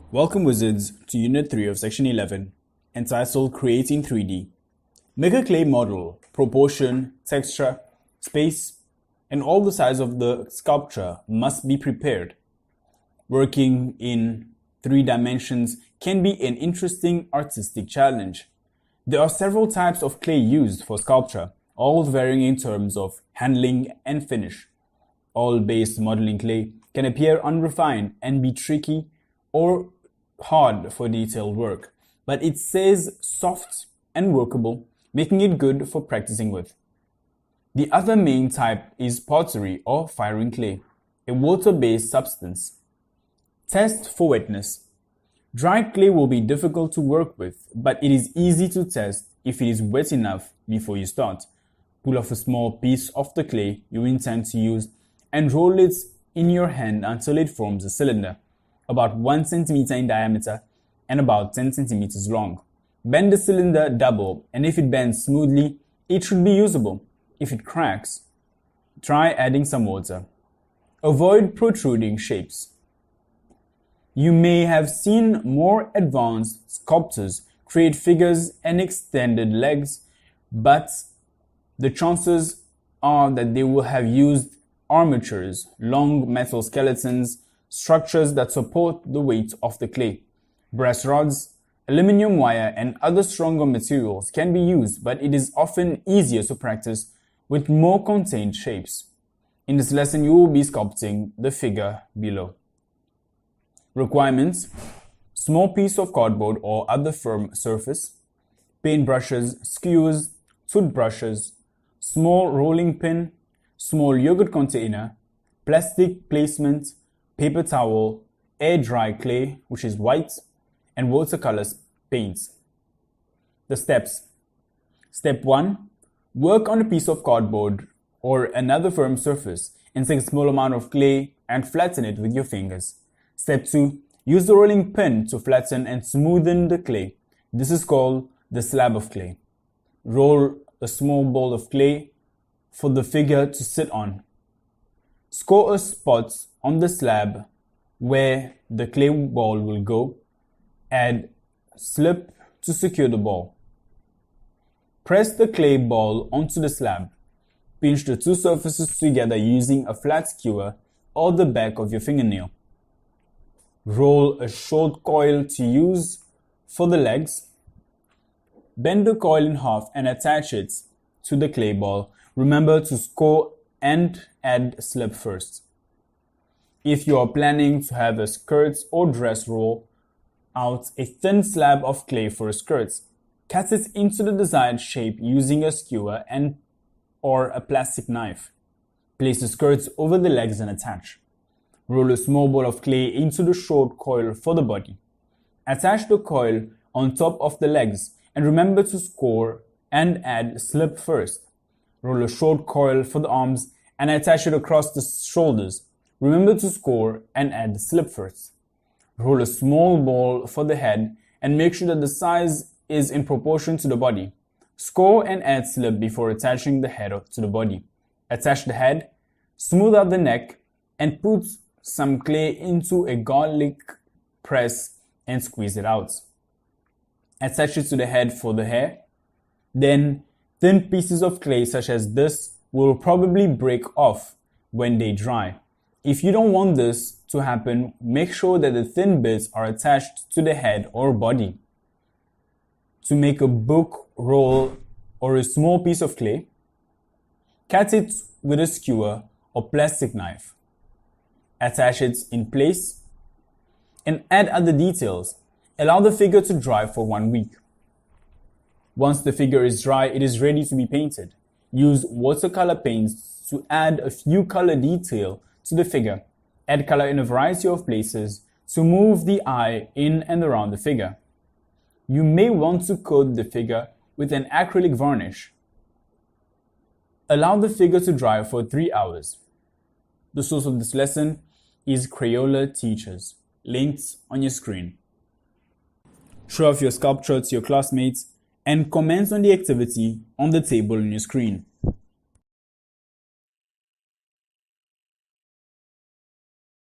Welcome wizards to Unit 3 of Section 11, entitled Creating 3D. Make a clay model, proportion, texture, space, and all the size of the sculpture must be prepared. Working in 3 dimensions can be an interesting artistic challenge. There are several types of clay used for sculpture, all varying in terms of handling and finish. Oil-based modeling clay can appear unrefined and be tricky or hard for detailed work, but it stays soft and workable, making it good for practicing with. The other main type is pottery or firing clay, a water-based substance. Test for wetness. Dry clay will be difficult to work with, but it is easy to test if it is wet enough before you start. Pull off a small piece of the clay you intend to use and roll it in your hand until it forms a cylinder, about 1 centimeter in diameter and about 10 centimeters long. Bend the cylinder double, and if it bends smoothly, it should be usable. If it cracks, try adding some water. Avoid protruding shapes. You may have seen more advanced sculptors create figures and extended legs, but the chances are that they will have used armatures, long metal skeletons, structures that support the weight of the clay. Brass rods, aluminum wire, and other stronger materials can be used, but it is often easier to practice with more contained shapes. In this lesson, you will be sculpting the figure below. Requirements: small piece of cardboard or other firm surface, paintbrushes, skewers, toothbrushes, small rolling pin, small yogurt container, plastic placement, paper towel, air dry clay, which is white, and watercolor paints. The steps. Step 1. Work on a piece of cardboard or another firm surface and take a small amount of clay and flatten it with your fingers. Step 2. Use the rolling pin to flatten and smoothen the clay. This is called the slab of clay. Roll a small ball of clay for the figure to sit on. Score a spot on the slab where the clay ball will go. Add slip to secure the ball. Press the clay ball onto the slab. Pinch the 2 surfaces together using a flat skewer or the back of your fingernail. Roll a short coil to use for the legs. Bend the coil in half and attach it to the clay ball. Remember to score and add slip first. If you are planning to have a skirt or dress, roll out a thin slab of clay for a skirt. Cut it into the desired shape using a skewer or a plastic knife. Place the skirts over the legs and attach. Roll a small ball of clay into the short coil for the body. Attach the coil on top of the legs and remember to score and add slip first. Roll a short coil for the arms and attach it across the shoulders. Remember to score and add the slip first. Roll a small ball for the head and make sure that the size is in proportion to the body. Score and add slip before attaching the head to the body. Attach the head, smooth out the neck, and put some clay into a garlic press and squeeze it out. Attach it to the head for the hair. Then, thin pieces of clay such as this will probably break off when they dry. If you don't want this to happen, make sure that the thin bits are attached to the head or body. To make a book, roll, or a small piece of clay, cut it with a skewer or plastic knife. Attach it in place and add other details. Allow the figure to dry for 1 week. Once the figure is dry, it is ready to be painted. Use watercolor paints to add a few color detail to the figure. Add color in a variety of places to move the eye in and around the figure. You may want to coat the figure with an acrylic varnish. Allow the figure to dry for 3 hours. The source of this lesson is Crayola Teachers, linked on your screen. Show off your sculpture to your classmates and comment on the activity on the table on your screen.